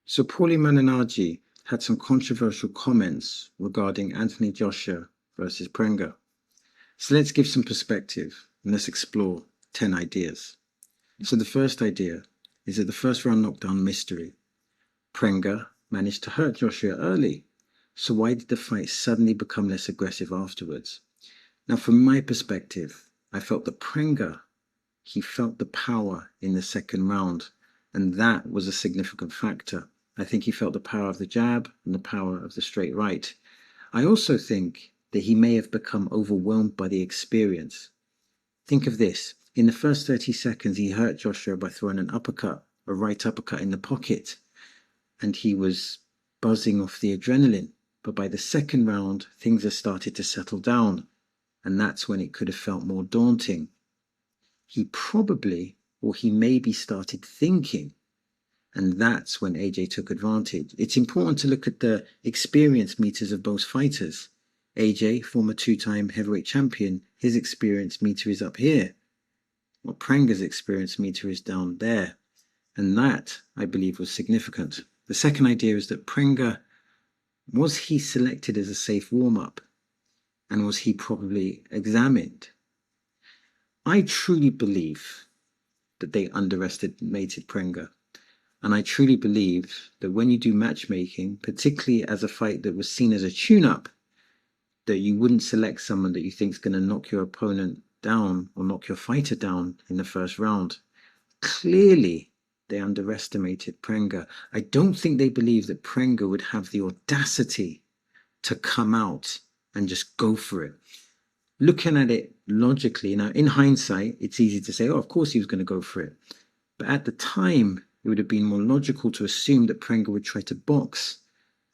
So Paulie Mananarji had some controversial comments regarding Anthony Joshua versus Prenga. So let's give some perspective and let's explore 10 ideas. So the first idea is that the first round knockdown mystery. Prenga managed to hurt Joshua early. So why did the fight suddenly become less aggressive afterwards? Now, from my perspective, I felt that Prenga, he felt the power in the second round, and that was a significant factor. I think he felt the power of the jab and the power of the straight right. I also think that he may have become overwhelmed by the experience. Think of this. In the first 30 seconds, he hurt Joshua by throwing an uppercut, a right uppercut in the pocket, and he was buzzing off the adrenaline. But by the second round, things have started to settle down, and that's when it could have felt more daunting. He probably, or he maybe started thinking, and that's when AJ took advantage. It's important to look at the experience meters of both fighters. AJ, former two-time heavyweight champion, his experience meter is up here. Well, Prenga's experience meter is down there. And that, I believe, was significant. The second idea is that Prenga, was he selected as a safe warm-up? And was he probably examined? I truly believe that they underestimated Prenga. And I truly believe that when you do matchmaking, particularly as a fight that was seen as a tune-up, that you wouldn't select someone that you think is going to knock your opponent down or knock your fighter down in the first round. Clearly, they underestimated Prenga. I don't think they believed that Prenga would have the audacity to come out and just go for it. Looking at it logically, now in hindsight, it's easy to say, oh, of course he was going to go for it. But at the time, it would have been more logical to assume that Prenga would try to box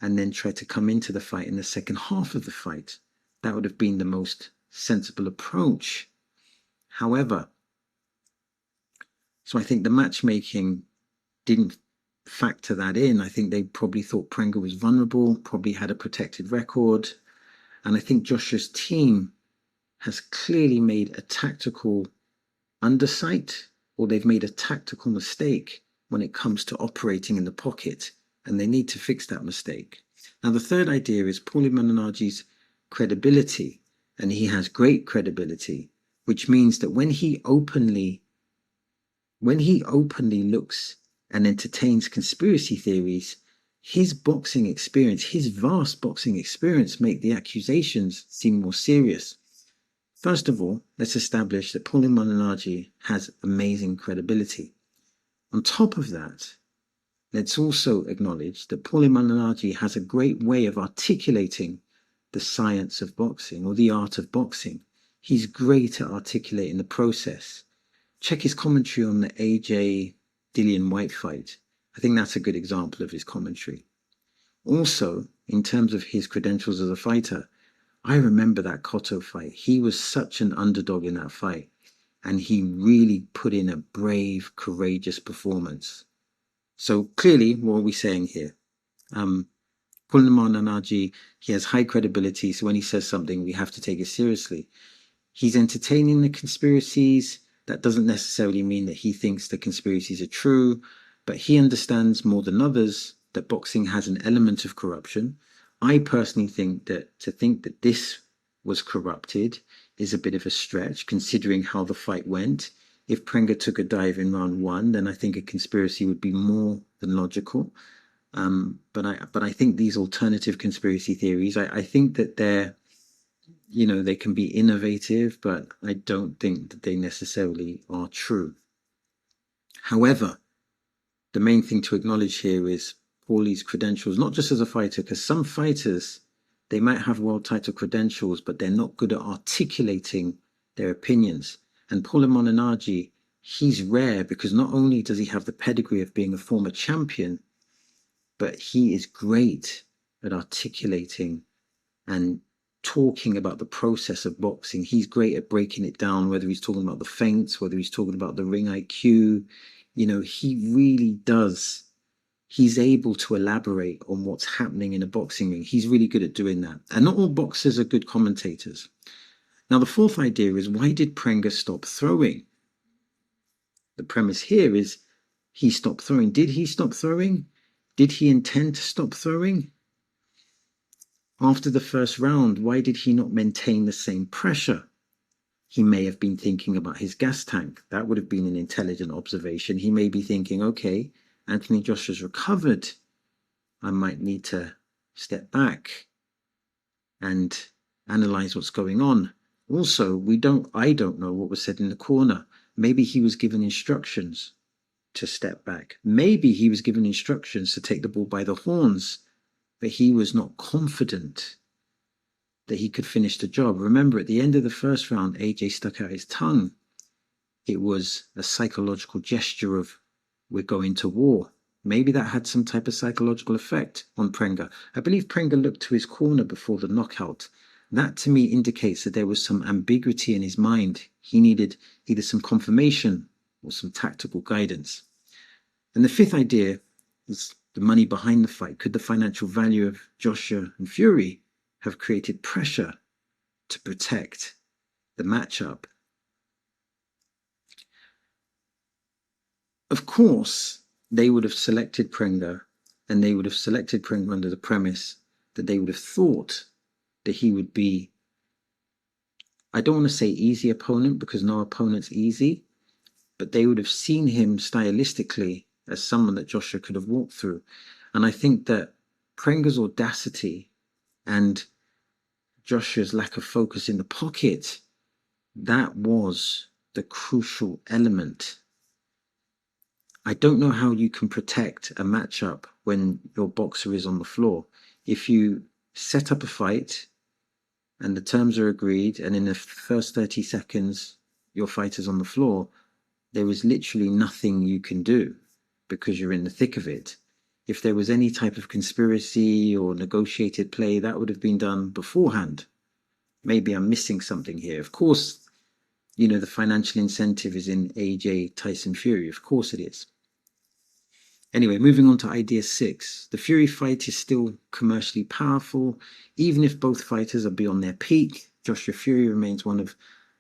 and then try to come into the fight in the second half of the fight. That would have been the most sensible approach. However, so I think the matchmaking didn't factor that in. I think they probably thought Prenga was vulnerable, probably had a protected record. And I think Joshua's team has clearly made a tactical undersight, or they've made a tactical mistake when it comes to operating in the pocket, and they need to fix that mistake. Now, the third idea is Pauli Mananarji's credibility, and he has great credibility, which means that when he openly looks and entertains conspiracy theories, his boxing experience, his vast boxing experience, make the accusations seem more serious. First of all, let's establish that Paulie Malignaggi has amazing credibility. On top of that, let's also acknowledge that Paulie Malignaggi has a great way of articulating the science of boxing, or the art of boxing. He's great at articulating the process. Check his commentary on the AJ Dillian White fight. I think that's a good example of his commentary. Also, in terms of his credentials as a fighter, I remember that Cotto fight. He was such an underdog in that fight, and he really put in a brave, courageous performance. So clearly, what are we saying here? Paulie Mananarji, he has high credibility, so when he says something, we have to take it seriously. He's entertaining the conspiracies. That doesn't necessarily mean that he thinks the conspiracies are true, but he understands more than others that boxing has an element of corruption. I personally think that to think that this was corrupted is a bit of a stretch, considering how the fight went. If Prenga took a dive in round one, then I think a conspiracy would be more than logical. But I think these alternative conspiracy theories, I think that they can be innovative, but I don't think that they necessarily are true. However, the main thing to acknowledge here is Paulie's credentials, not just as a fighter, because some fighters, they might have world title credentials, but they're not good at articulating their opinions. And Paulie Mananarji, he's rare because not only does he have the pedigree of being a former champion, but he is great at articulating and talking about the process of boxing. He's great at breaking it down, whether he's talking about the feints, whether he's talking about the ring IQ. He really does. He's able to elaborate on what's happening in a boxing ring. He's really good at doing that. And not all boxers are good commentators. Now, the fourth idea is, why did Prenga stop throwing? The premise here is he stopped throwing. Did he stop throwing? Did he intend to stop throwing? After the first round, why did he not maintain the same pressure? He may have been thinking about his gas tank. That would have been an intelligent observation. He may be thinking, okay, Anthony Joshua's recovered. I might need to step back and analyze what's going on. Also, I don't know what was said in the corner. Maybe he was given instructions to step back. Maybe he was given instructions to take the bull by the horns, but he was not confident that he could finish the job. Remember, at the end of the first round, AJ stuck out his tongue. It was a psychological gesture of, we're going to war. Maybe that had some type of psychological effect on Prenga. I believe Prenga looked to his corner before the knockout. That to me indicates that there was some ambiguity in his mind. He needed either some confirmation or some tactical guidance. And the fifth idea is the money behind the fight. Could the financial value of Joshua and Fury have created pressure to protect the matchup? Of course, they would have selected Prenga, and they would have selected Prenga under the premise that they would have thought that he would be, I don't want to say easy opponent because no opponent's easy, but they would have seen him stylistically as someone that Joshua could have walked through. And I think that Prenga's audacity and Joshua's lack of focus in the pocket, that was the crucial element. I don't know how you can protect a matchup when your boxer is on the floor. If you set up a fight and the terms are agreed, and in the first 30 seconds, your fighter's on the floor, there is literally nothing you can do because you're in the thick of it. If there was any type of conspiracy or negotiated play, that would have been done beforehand. Maybe I'm missing something here. Of course, you know, the financial incentive is in AJ Tyson Fury. Of course it is. Anyway, moving on to idea 6. The Fury fight is still commercially powerful. Even if both fighters are beyond their peak, Joshua Fury remains one of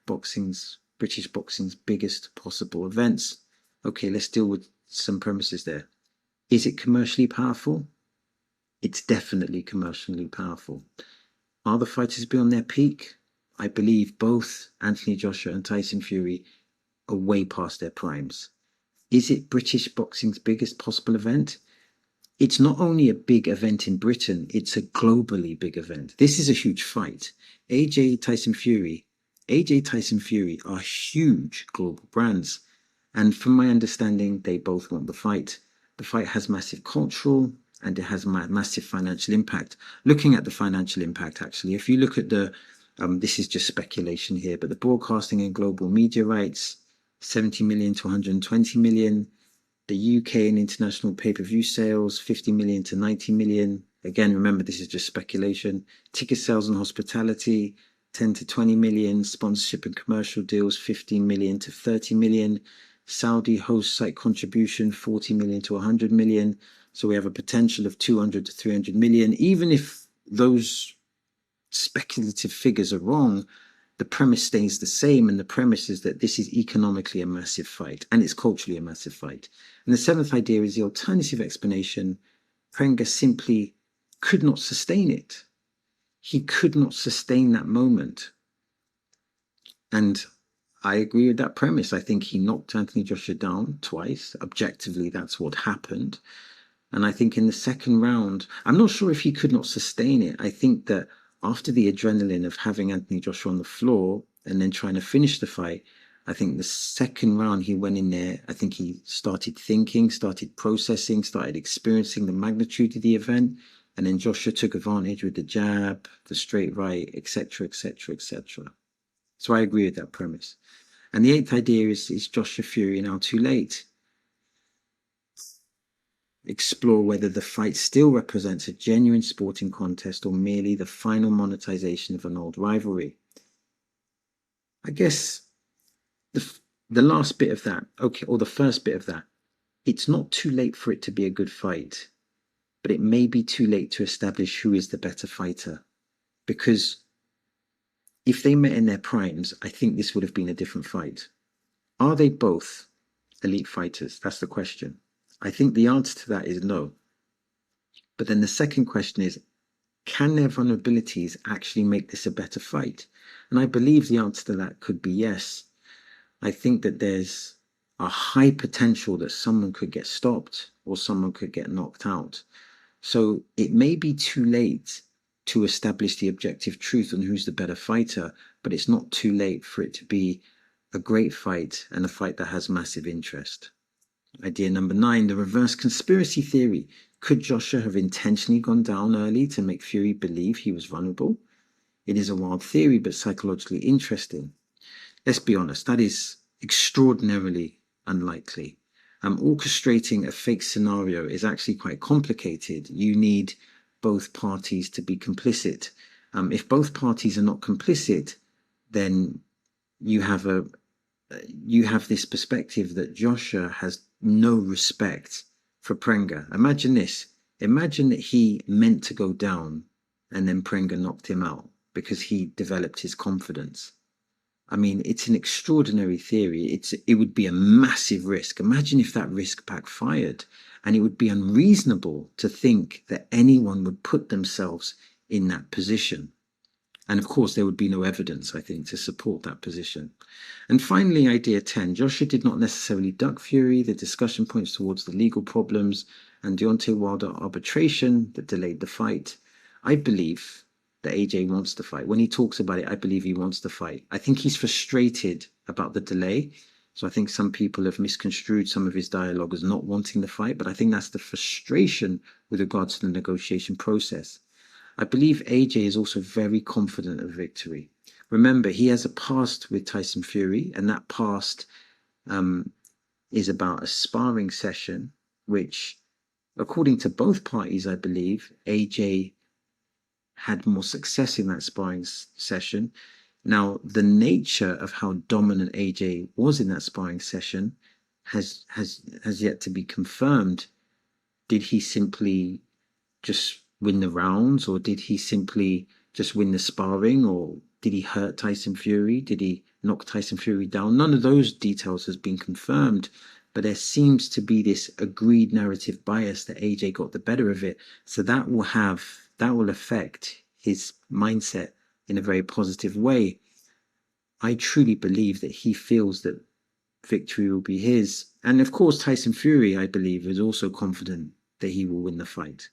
British boxing's biggest possible events. Okay, let's deal with some premises there. Is it commercially powerful? It's definitely commercially powerful. Are the fighters beyond their peak? I believe both Anthony Joshua and Tyson Fury are way past their primes. Is it British boxing's biggest possible event? It's not only a big event in Britain, it's a globally big event. This is a huge fight. AJ Tyson Fury are huge global brands. And from my understanding, they both want the fight. The fight has massive cultural and it has massive financial impact. Looking at the financial impact, actually, if you look at the, this is just speculation here, but the broadcasting and global media rights, 70 million to 120 million. The UK and international pay-per-view sales, 50 million to 90 million. Again, remember, this is just speculation. Ticket sales and hospitality, 10 to 20 million. Sponsorship and commercial deals, 15 million to 30 million. Saudi host site contribution, 40 million to 100 million. So we have a potential of 200 to 300 million. Even if those speculative figures are wrong, the premise stays the same, and the premise is that this is economically a massive fight, and it's culturally a massive fight. And the seventh idea is the alternative explanation. Prenga simply could not sustain it. He could not sustain that moment. And I agree with that premise. I think he knocked Anthony Joshua down twice. Objectively, that's what happened. And I think in the second round, I'm not sure if he could not sustain it. I think that after the adrenaline of having Anthony Joshua on the floor and then trying to finish the fight, I think the second round he went in there, I think he started thinking, started processing, started experiencing the magnitude of the event. And then Joshua took advantage with the jab, the straight right, etc., etc., etc. So I agree with that premise. And the eighth idea is Joshua Fury now too late? Explore whether the fight still represents a genuine sporting contest or merely the final monetization of an old rivalry. I guess the last bit of that, okay, or the first bit of that, it's not too late for it to be a good fight, but it may be too late to establish who is the better fighter. Because if they met in their primes, I think this would have been a different fight. Are they both elite fighters? That's the question. I think the answer to that is no. But then the second question is, can their vulnerabilities actually make this a better fight? And I believe the answer to that could be yes. I think that there's a high potential that someone could get stopped or someone could get knocked out. So it may be too late to establish the objective truth on who's the better fighter, but it's not too late for it to be a great fight and a fight that has massive interest. Idea number 9, the reverse conspiracy theory. Could Joshua have intentionally gone down early to make Fury believe he was vulnerable? It is a wild theory, but psychologically interesting. Let's be honest, that is extraordinarily unlikely. Orchestrating a fake scenario is actually quite complicated. You need both parties to be complicit. If both parties are not complicit, then you have this perspective that Joshua has no respect for Prenga. Imagine this. Imagine that he meant to go down and then Prenga knocked him out because he developed his confidence. I mean, it's an extraordinary theory. It would be a massive risk. Imagine if that risk backfired, and it would be unreasonable to think that anyone would put themselves in that position. And of course, there would be no evidence, I think, to support that position. And finally, idea 10, Joshua did not necessarily duck Fury. The discussion points towards the legal problems and Deontay Wilder arbitration that delayed the fight. I believe that AJ wants to fight. When he talks about it, I believe he wants to fight. I think he's frustrated about the delay. So I think some people have misconstrued some of his dialogue as not wanting the fight, but I think that's the frustration with regards to the negotiation process. I believe AJ is also very confident of victory. Remember, he has a past with Tyson Fury, and that past is about a sparring session, which, according to both parties, I believe, AJ had more success in that sparring session. Now, the nature of how dominant AJ was in that sparring session has yet to be confirmed. Did he simply just win the rounds, or did he simply just win the sparring, or did he hurt Tyson Fury? Did he knock Tyson Fury down? None of those details has been confirmed, but there seems to be this agreed narrative bias that AJ got the better of it. So that will affect his mindset in a very positive way. I truly believe that he feels that victory will be his. And of course, Tyson Fury, I believe, is also confident that he will win the fight.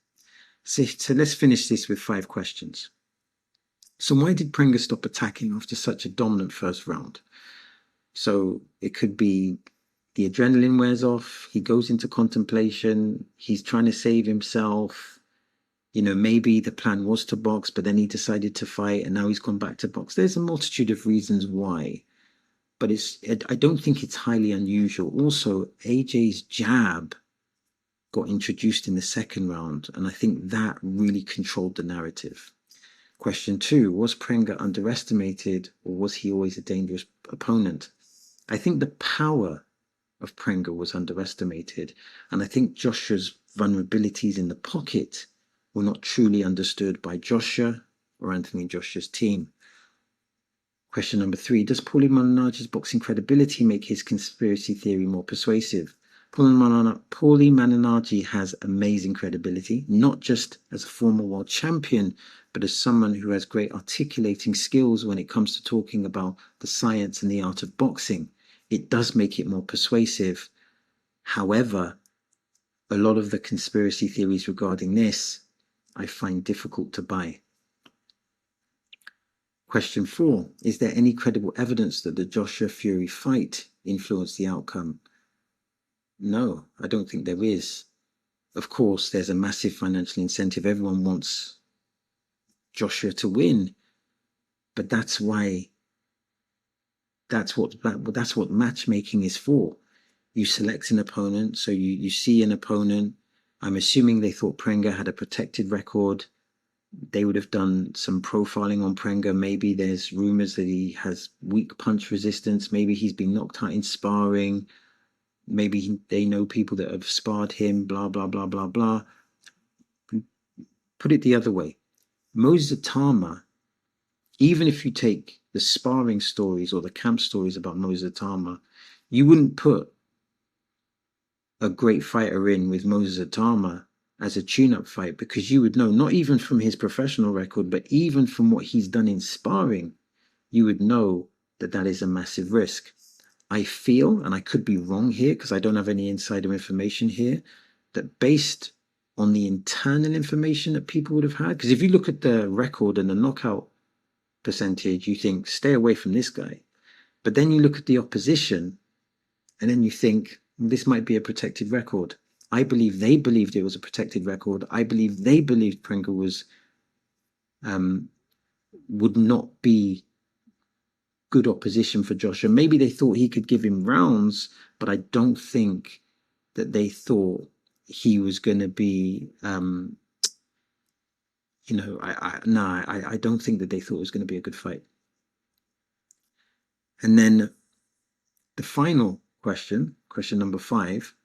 So let's finish this with 5 questions. So why did Prenga stop attacking after such a dominant first round? So it could be the adrenaline wears off, he goes into contemplation, he's trying to save himself. You know, maybe the plan was to box, but then he decided to fight and now he's gone back to box. There's a multitude of reasons why, but I don't think it's highly unusual. Also, AJ's jab got introduced in the second round, and I think that really controlled the narrative. Question 2, was Prenga underestimated, or was he always a dangerous opponent? I think the power of Prenga was underestimated, and I think Joshua's vulnerabilities in the pocket were not truly understood by Joshua or Anthony Joshua's team. Question number 3, does Pauli Mananarji's boxing credibility make his conspiracy theory more persuasive? Pauli Mananarji has amazing credibility, not just as a former world champion, but as someone who has great articulating skills when it comes to talking about the science and the art of boxing. It does make it more persuasive. However, a lot of the conspiracy theories regarding this, I find difficult to buy. Question 4, is there any credible evidence that the Joshua Fury fight influenced the outcome? No, I don't think there is. Of course, there's a massive financial incentive. Everyone wants Joshua to win, but that's what matchmaking is for. You select an opponent, so you see an opponent. I'm assuming they thought Prenga had a protected record. They would have done some profiling on Prenga. Maybe there's rumors that he has weak punch resistance. Maybe he's been knocked out in sparring. Maybe they know people that have sparred him, blah, blah, blah, blah, blah. Put it the other way. Mo Zatama, even if you take the sparring stories or the camp stories about Mo Zatama, you wouldn't put a great fighter in with Mo Zatama as a tune-up fight, because you would know, not even from his professional record, but even from what he's done in sparring, you would know that that is a massive risk. I feel, and I could be wrong here because I don't have any insider information here, that based on the internal information that people would have had, because if you look at the record and the knockout percentage, you think, stay away from this guy. But then you look at the opposition, and then you think, this might be a protected record. I believe they believed it was a protected record. I believe they believed Prenga was would not be good opposition for Joshua. Maybe they thought he could give him rounds, but I don't think that they thought he was going to be, I don't think that they thought it was going to be a good fight. And then the final question number 5,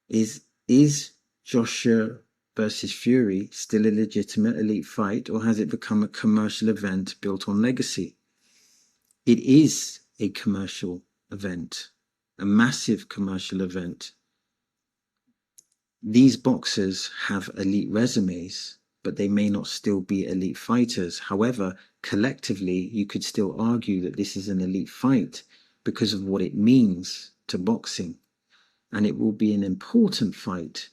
is Joshua versus Fury still a legitimate elite fight, or has it become a commercial event built on legacy? It is a commercial event, a massive commercial event. These boxers have elite resumes, but they may not still be elite fighters. However, collectively, you could still argue that this is an elite fight because of what it means to boxing. And it will be an important fight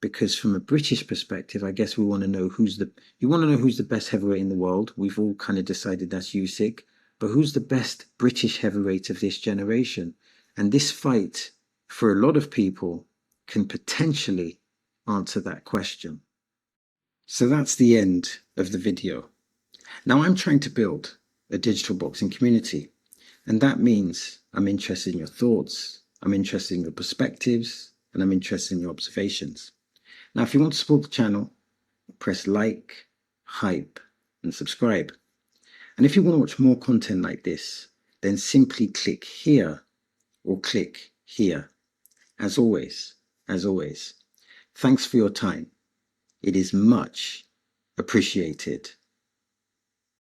because from a British perspective, I guess we want to know who's the best heavyweight in the world. We've all kind of decided that's Usyk, but who's the best British heavyweight of this generation? And this fight, for a lot of people, can potentially answer that question. So that's the end of the video. Now I'm trying to build a digital boxing community, and that means I'm interested in your thoughts, I'm interested in your perspectives, and I'm interested in your observations. Now, if you want to support the channel, press like, hype, and subscribe. And if you want to watch more content like this, then simply click here or click here. As always, thanks for your time. It is much appreciated.